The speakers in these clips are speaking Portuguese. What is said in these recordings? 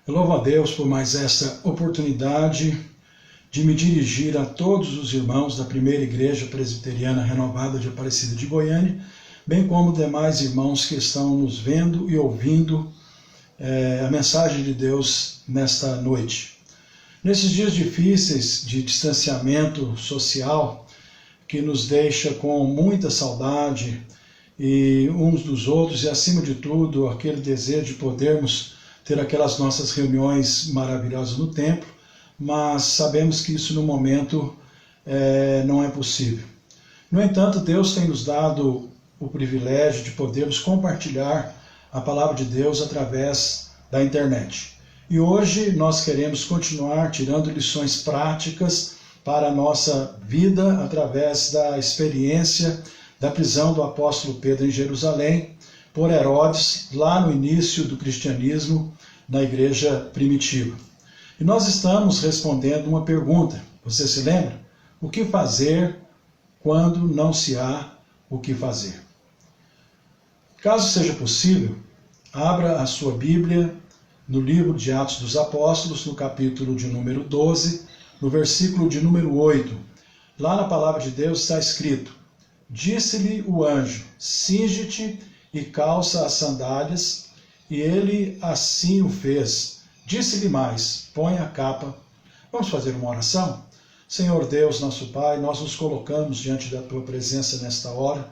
Eu louvo a Deus por mais essa oportunidade de me dirigir a todos os irmãos da Primeira Igreja Presbiteriana Renovada de Aparecida de Goiânia, bem como demais irmãos que estão nos vendo e ouvindo a mensagem de Deus nesta noite. Nesses dias difíceis de distanciamento social, que nos deixa com muita saudade e uns dos outros, e acima de tudo, aquele desejo de podermos ter aquelas nossas reuniões maravilhosas no templo, mas sabemos que isso no momento não é possível. No entanto, Deus tem nos dado o privilégio de podermos compartilhar a palavra de Deus através da internet. E hoje nós queremos continuar tirando lições práticas para a nossa vida através da experiência da prisão do apóstolo Pedro em Jerusalém por Herodes, lá no início do cristianismo, na igreja primitiva. E nós estamos respondendo uma pergunta. Você se lembra? O que fazer quando não se há o que fazer? Caso seja possível, abra a sua Bíblia no livro de Atos dos Apóstolos, no capítulo de número 12, no versículo de número 8. Lá na palavra de Deus está escrito: Disse-lhe o anjo, cinge-te e calça as sandálias, e ele assim o fez. Disse-lhe mais, põe a capa. Vamos fazer uma oração? Senhor Deus, nosso Pai, nós nos colocamos diante da Tua presença nesta hora.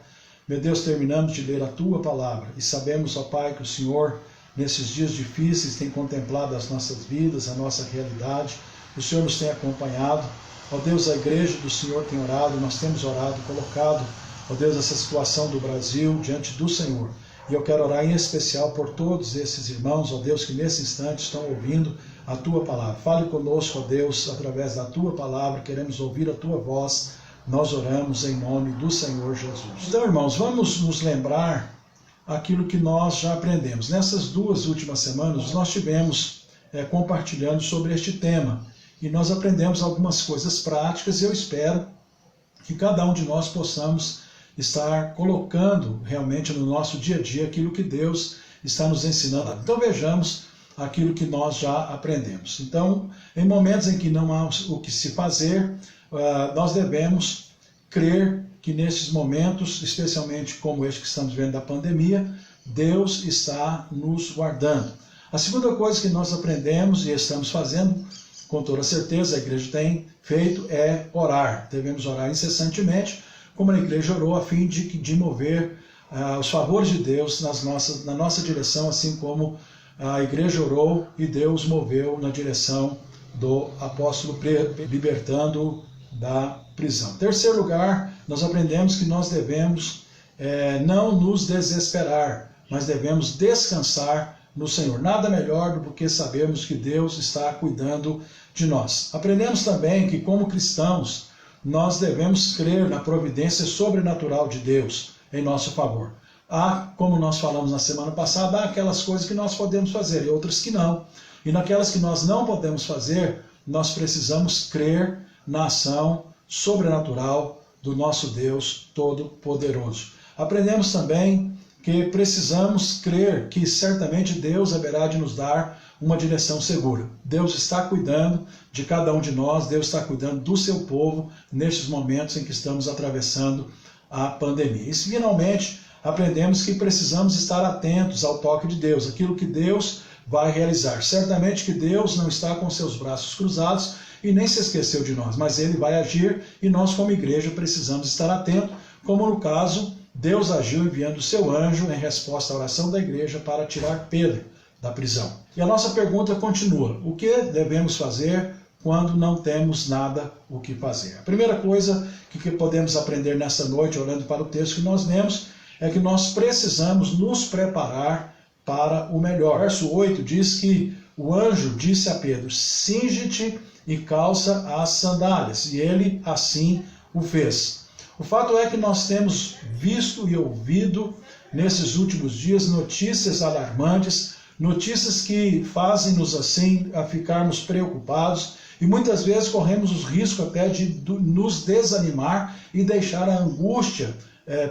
Meu Deus, terminamos de ler a Tua palavra e sabemos, ó Pai, que o Senhor, nesses dias difíceis, tem contemplado as nossas vidas, a nossa realidade. O Senhor nos tem acompanhado. Ó Deus, a igreja do Senhor tem orado, nós temos orado, colocado, ó Deus, essa situação do Brasil diante do Senhor. E eu quero orar em especial por todos esses irmãos, ó Deus, que nesse instante estão ouvindo a Tua palavra. Fale conosco, ó Deus, através da Tua palavra, queremos ouvir a Tua voz. Nós oramos em nome do Senhor Jesus. Então, irmãos, vamos nos lembrar aquilo que nós já aprendemos. Nessas duas últimas semanas, nós tivemos compartilhando sobre este tema. E nós aprendemos algumas coisas práticas e eu espero que cada um de nós possamos estar colocando realmente no nosso dia a dia aquilo que Deus está nos ensinando. Então vejamos aquilo que nós já aprendemos. Então, em momentos em que não há o que se fazer, nós devemos crer que nesses momentos, especialmente como este que estamos vendo da pandemia, Deus está nos guardando. A segunda coisa que nós aprendemos e estamos fazendo, com toda certeza a igreja tem feito, é orar. Devemos orar incessantemente, como a igreja orou, a fim de mover os favores de Deus na nossa direção, assim como a igreja orou e Deus moveu na direção do apóstolo, libertando da prisão. Em terceiro lugar, nós aprendemos que nós devemos não nos desesperar, mas devemos descansar no Senhor. Nada melhor do que sabermos que Deus está cuidando de nós. Aprendemos também que, como cristãos, nós devemos crer na providência sobrenatural de Deus em nosso favor. Há, como nós falamos na semana passada, há aquelas coisas que nós podemos fazer e outras que não. E naquelas que nós não podemos fazer, nós precisamos crer na ação sobrenatural do nosso Deus Todo-Poderoso. Aprendemos também que precisamos crer que certamente Deus haverá de nos dar uma direção segura. Deus está cuidando de cada um de nós, Deus está cuidando do seu povo nestes momentos em que estamos atravessando a pandemia. E finalmente, aprendemos que precisamos estar atentos ao toque de Deus, aquilo que Deus vai realizar. Certamente que Deus não está com seus braços cruzados e nem se esqueceu de nós, mas Ele vai agir e nós como igreja precisamos estar atentos, como no caso, Deus agiu enviando o seu anjo em resposta à oração da igreja para tirar Pedro da prisão. E a nossa pergunta continua: o que devemos fazer quando não temos nada o que fazer? A primeira coisa que podemos aprender nessa noite, olhando para o texto que nós lemos, é que nós precisamos nos preparar para o melhor. Verso 8 diz que o anjo disse a Pedro: cinge-te e calça as sandálias, e ele assim o fez. O fato é que nós temos visto e ouvido nesses últimos dias notícias alarmantes, notícias que fazem-nos assim a ficarmos preocupados e muitas vezes corremos o risco até de nos desanimar e deixar a angústia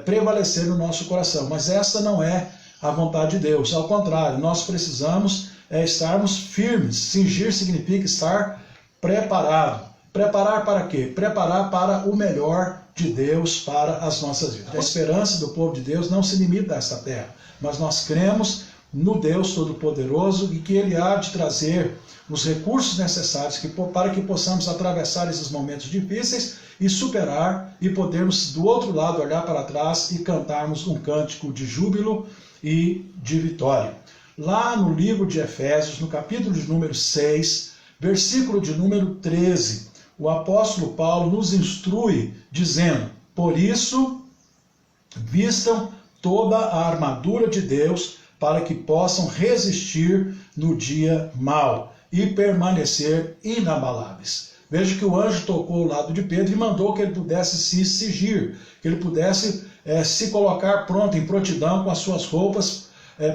prevalecer no nosso coração. Mas essa não é a vontade de Deus. Ao contrário, nós precisamos é estarmos firmes. Cingir significa estar preparado. Preparar para quê? Preparar para o melhor de Deus para as nossas vidas. A esperança do povo de Deus não se limita a esta terra, mas nós cremos no Deus Todo-Poderoso e que Ele há de trazer os recursos necessários para que possamos atravessar esses momentos difíceis e superar e podermos do outro lado olhar para trás e cantarmos um cântico de júbilo e de vitória. Lá no livro de Efésios, no capítulo de número 6, versículo de número 13, o apóstolo Paulo nos instrui dizendo: por isso, vistam toda a armadura de Deus para que possam resistir no dia mau e permanecer inabaláveis. Veja que o anjo tocou o lado de Pedro e mandou que ele pudesse se cingir, que ele pudesse se colocar pronto, em prontidão, com as suas roupas,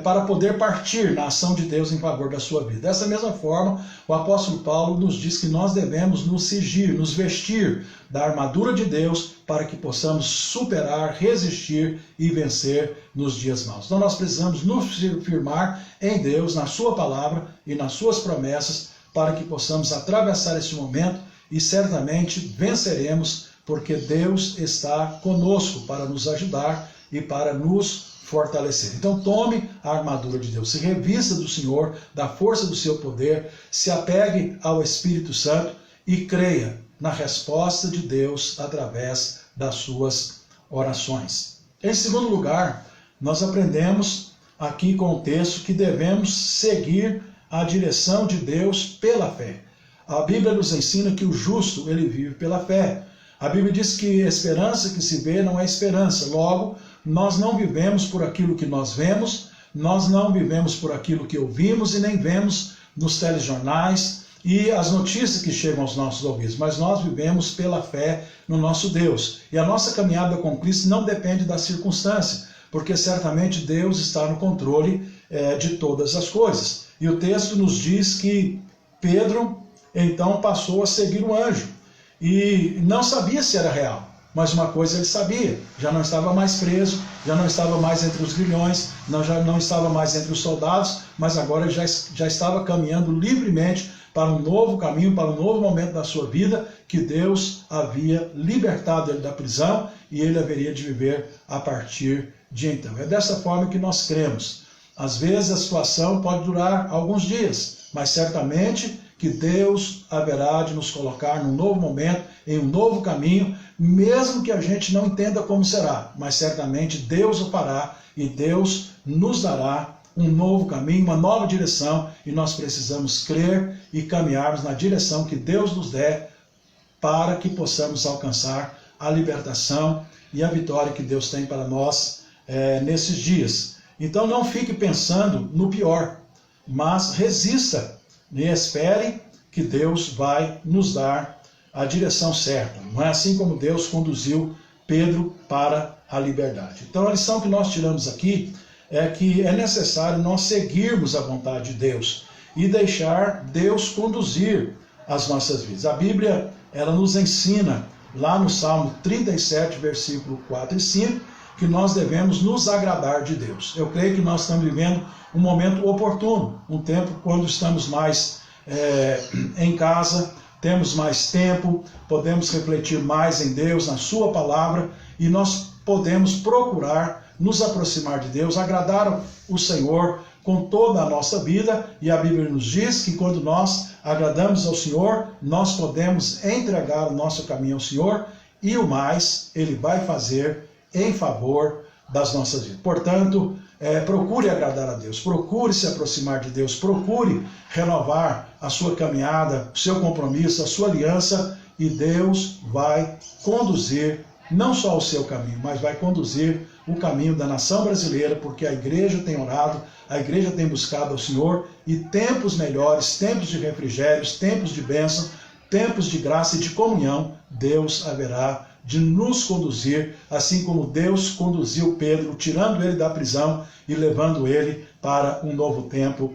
para poder partir na ação de Deus em favor da sua vida. Dessa mesma forma, o apóstolo Paulo nos diz que nós devemos nos cingir, nos vestir da armadura de Deus para que possamos superar, resistir e vencer nos dias maus. Então nós precisamos nos firmar em Deus, na sua palavra e nas suas promessas, para que possamos atravessar este momento e certamente venceremos, porque Deus está conosco para nos ajudar e para nos fortalecer. Então tome a armadura de Deus, se revista do Senhor, da força do seu poder, se apegue ao Espírito Santo e creia na resposta de Deus através das suas orações. Em segundo lugar, nós aprendemos aqui com o texto que devemos seguir a direção de Deus pela fé. A Bíblia nos ensina que o justo, ele vive pela fé. A Bíblia diz que a esperança que se vê não é esperança. Logo, nós não vivemos por aquilo que nós vemos, nós não vivemos por aquilo que ouvimos e nem vemos nos telejornais e as notícias que chegam aos nossos ouvidos, mas nós vivemos pela fé no nosso Deus. E a nossa caminhada com Cristo não depende da circunstância, porque certamente Deus está no controle de todas as coisas. E o texto nos diz que Pedro então passou a seguir o anjo e não sabia se era real. Mas uma coisa ele sabia, já não estava mais preso, já não estava mais entre os grilhões, já não estava mais entre os soldados, mas agora ele já estava caminhando livremente para um novo caminho, para um novo momento da sua vida, que Deus havia libertado ele da prisão e ele haveria de viver a partir de então. É dessa forma que nós cremos. Às vezes a situação pode durar alguns dias, mas certamente que Deus haverá de nos colocar num novo momento, em um novo caminho, mesmo que a gente não entenda como será, mas certamente Deus o fará e Deus nos dará um novo caminho, uma nova direção, e nós precisamos crer e caminharmos na direção que Deus nos der para que possamos alcançar a libertação e a vitória que Deus tem para nós nesses dias. Então não fique pensando no pior, mas resista e espere que Deus vai nos dar a direção certa. Não é assim como Deus conduziu Pedro para a liberdade. Então a lição que nós tiramos aqui é que é necessário nós seguirmos a vontade de Deus e deixar Deus conduzir as nossas vidas. A Bíblia, ela nos ensina lá no Salmo 37, versículo 4 e 5, que nós devemos nos agradar de Deus. Eu creio que nós estamos vivendo um momento oportuno, um tempo quando estamos mais em casa, temos mais tempo, podemos refletir mais em Deus, na sua palavra, e nós podemos procurar nos aproximar de Deus, agradar o Senhor com toda a nossa vida, e a Bíblia nos diz que quando nós agradamos ao Senhor, nós podemos entregar o nosso caminho ao Senhor, e o mais Ele vai fazer em favor das nossas vidas. Portanto, procure agradar a Deus, procure se aproximar de Deus, procure renovar a sua caminhada, o seu compromisso, a sua aliança, e Deus vai conduzir não só o seu caminho, mas vai conduzir o caminho da nação brasileira, porque a igreja tem orado, a igreja tem buscado ao Senhor, e tempos melhores, tempos de refrigérios, tempos de bênção, tempos de graça e de comunhão, Deus haverá de nos conduzir, assim como Deus conduziu Pedro, tirando ele da prisão e levando ele para um novo tempo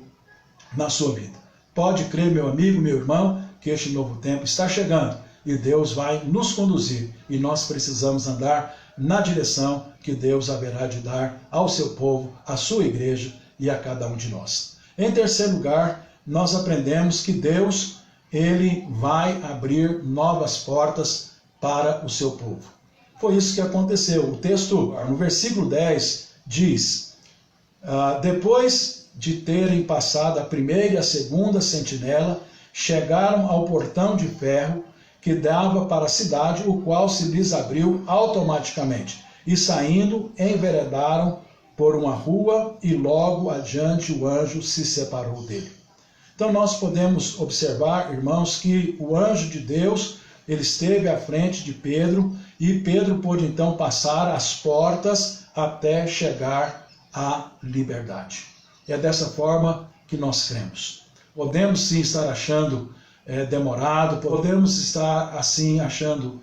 na sua vida. Pode crer, meu amigo, meu irmão, que este novo tempo está chegando e Deus vai nos conduzir, e nós precisamos andar na direção que Deus haverá de dar ao seu povo, à sua igreja e a cada um de nós. Em terceiro lugar, nós aprendemos que Deus, Ele vai abrir novas portas para o seu povo. Foi isso que aconteceu. O texto, no versículo 10, diz: depois de terem passado a primeira e a segunda sentinela, chegaram ao portão de ferro que dava para a cidade, o qual se lhes abriu automaticamente. E saindo, enveredaram por uma rua e logo adiante o anjo se separou dele. Então nós podemos observar, irmãos, que o anjo de Deus, ele esteve à frente de Pedro e Pedro pôde então passar as portas até chegar à liberdade. É dessa forma que nós cremos. Podemos sim estar achando demorado, podemos estar assim achando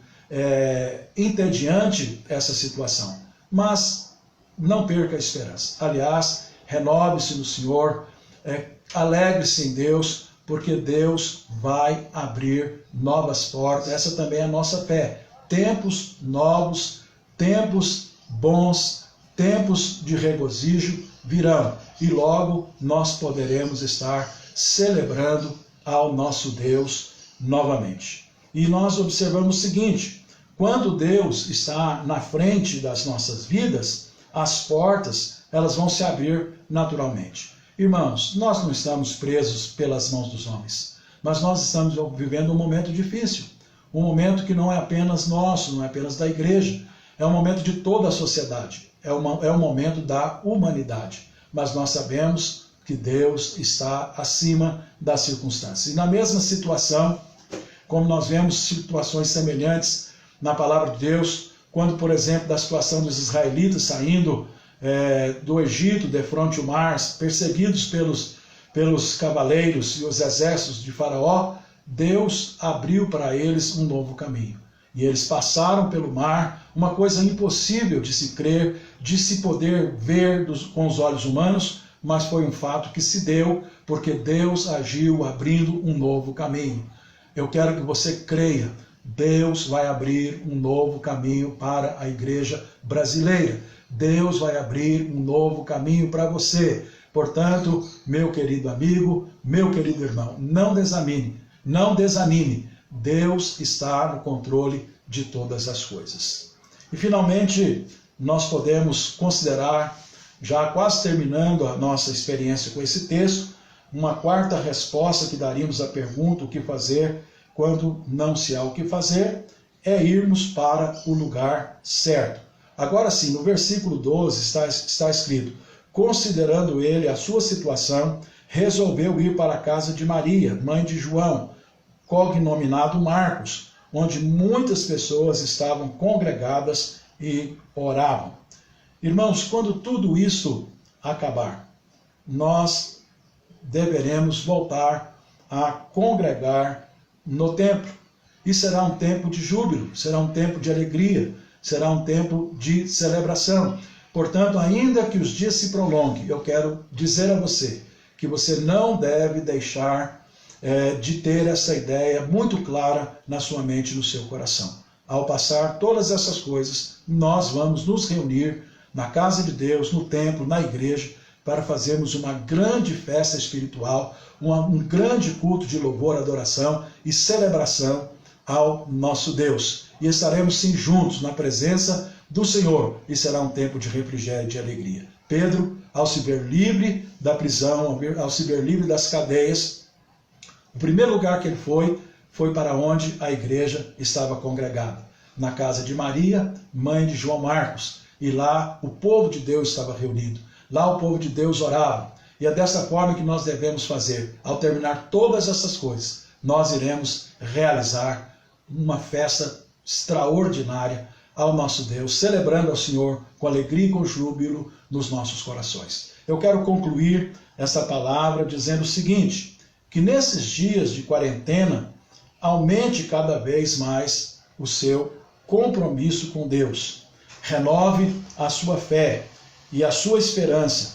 entediante essa situação, mas não perca a esperança. Aliás, renove-se no Senhor, alegre-se em Deus, porque Deus vai abrir novas portas. Essa também é a nossa fé. Tempos novos, tempos bons, tempos de regozijo virão, e logo nós poderemos estar celebrando ao nosso Deus novamente. E nós observamos o seguinte: quando Deus está na frente das nossas vidas, as portas, elas vão se abrir naturalmente. Irmãos, nós não estamos presos pelas mãos dos homens, mas nós estamos vivendo um momento difícil, um momento que não é apenas nosso, não é apenas da igreja, é um momento de toda a sociedade, é um momento da humanidade, mas nós sabemos que Deus está acima das circunstâncias. E na mesma situação, como nós vemos situações semelhantes na palavra de Deus, quando, por exemplo, da situação dos israelitas saindo do Egito, defronte o mar, perseguidos pelos cavaleiros e os exércitos de Faraó, Deus abriu para eles um novo caminho. E eles passaram pelo mar, uma coisa impossível de se crer, de se poder ver com os olhos humanos, mas foi um fato que se deu, porque Deus agiu abrindo um novo caminho. Eu quero que você creia, Deus vai abrir um novo caminho para a igreja brasileira. Deus vai abrir um novo caminho para você. Portanto, meu querido amigo, meu querido irmão, não desanime, não desanime. Deus está no controle de todas as coisas. E finalmente, nós podemos considerar, já quase terminando a nossa experiência com esse texto, uma quarta resposta que daríamos à pergunta: o que fazer quando não se há o que fazer, é irmos para o lugar certo. Agora sim, no versículo 12 está escrito: considerando ele a sua situação, resolveu ir para a casa de Maria, mãe de João, cognominado Marcos, onde muitas pessoas estavam congregadas e oravam. Irmãos, quando tudo isso acabar, nós deveremos voltar a congregar no templo. E será um tempo de júbilo, será um tempo de alegria, será um tempo de celebração. Portanto, ainda que os dias se prolonguem, eu quero dizer a você que você não deve deixar de ter essa ideia muito clara na sua mente e no seu coração. Ao passar todas essas coisas, nós vamos nos reunir na casa de Deus, no templo, na igreja, para fazermos uma grande festa espiritual, um grande culto de louvor, adoração e celebração ao nosso Deus. E estaremos sim juntos na presença do Senhor, e será um tempo de refrigério e de alegria. Pedro, ao se ver livre da prisão, ao se ver livre das cadeias, o primeiro lugar que ele foi para onde a igreja estava congregada, na casa de Maria, mãe de João Marcos. E lá o povo de Deus estava reunido. Lá o povo de Deus orava. E é dessa forma que nós devemos fazer. Ao terminar todas essas coisas, nós iremos realizar uma festa extraordinária ao nosso Deus, celebrando ao Senhor com alegria e com júbilo nos nossos corações. Eu quero concluir essa palavra dizendo o seguinte: que nesses dias de quarentena, aumente cada vez mais o seu compromisso com Deus. Renove a sua fé e a sua esperança.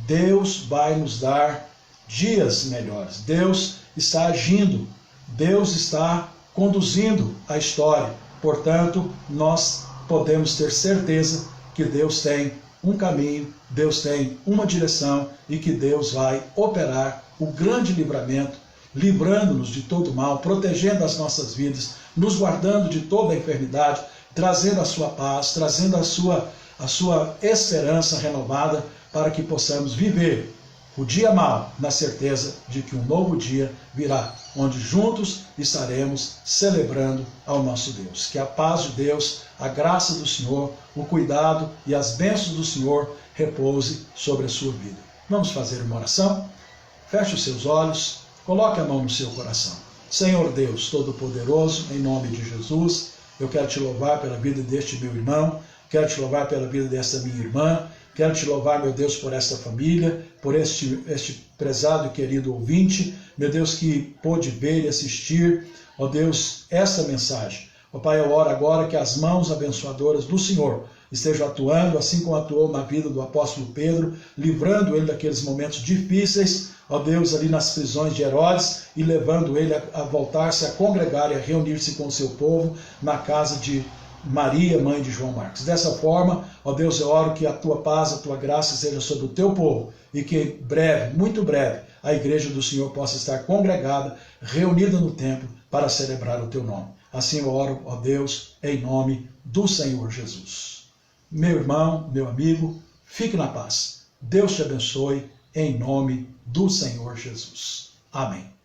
Deus vai nos dar dias melhores. Deus está agindo. Deus está conduzindo a história. Portanto, nós podemos ter certeza que Deus tem um caminho, Deus tem uma direção e que Deus vai operar o grande livramento, livrando-nos de todo mal, protegendo as nossas vidas, nos guardando de toda a enfermidade, trazendo a sua paz, trazendo a sua esperança renovada para que possamos viver o dia mau na certeza de que um novo dia virá, onde juntos estaremos celebrando ao nosso Deus. Que a paz de Deus, a graça do Senhor, o cuidado e as bênçãos do Senhor repouse sobre a sua vida. Vamos fazer uma oração? Feche os seus olhos, coloque a mão no seu coração. Senhor Deus Todo-Poderoso, em nome de Jesus, eu quero te louvar pela vida deste meu irmão, quero te louvar pela vida desta minha irmã, quero te louvar, meu Deus, por esta família, por este prezado e querido ouvinte, meu Deus, que pôde ver e assistir, ó Deus, essa mensagem. Ó Pai, eu oro agora que as mãos abençoadoras do Senhor estejam atuando, assim como atuou na vida do apóstolo Pedro, livrando ele daqueles momentos difíceis, ó Deus, ali nas prisões de Herodes, e levando ele a voltar-se, a congregar e a reunir-se com o seu povo na casa de Maria, mãe de João Marcos. Dessa forma, ó Deus, eu oro que a tua paz, a tua graça seja sobre o teu povo e que breve, muito breve, a igreja do Senhor possa estar congregada, reunida no templo para celebrar o teu nome. Assim eu oro, ó Deus, em nome do Senhor Jesus. Meu irmão, meu amigo, fique na paz. Deus te abençoe em nome do Senhor Jesus. Amém.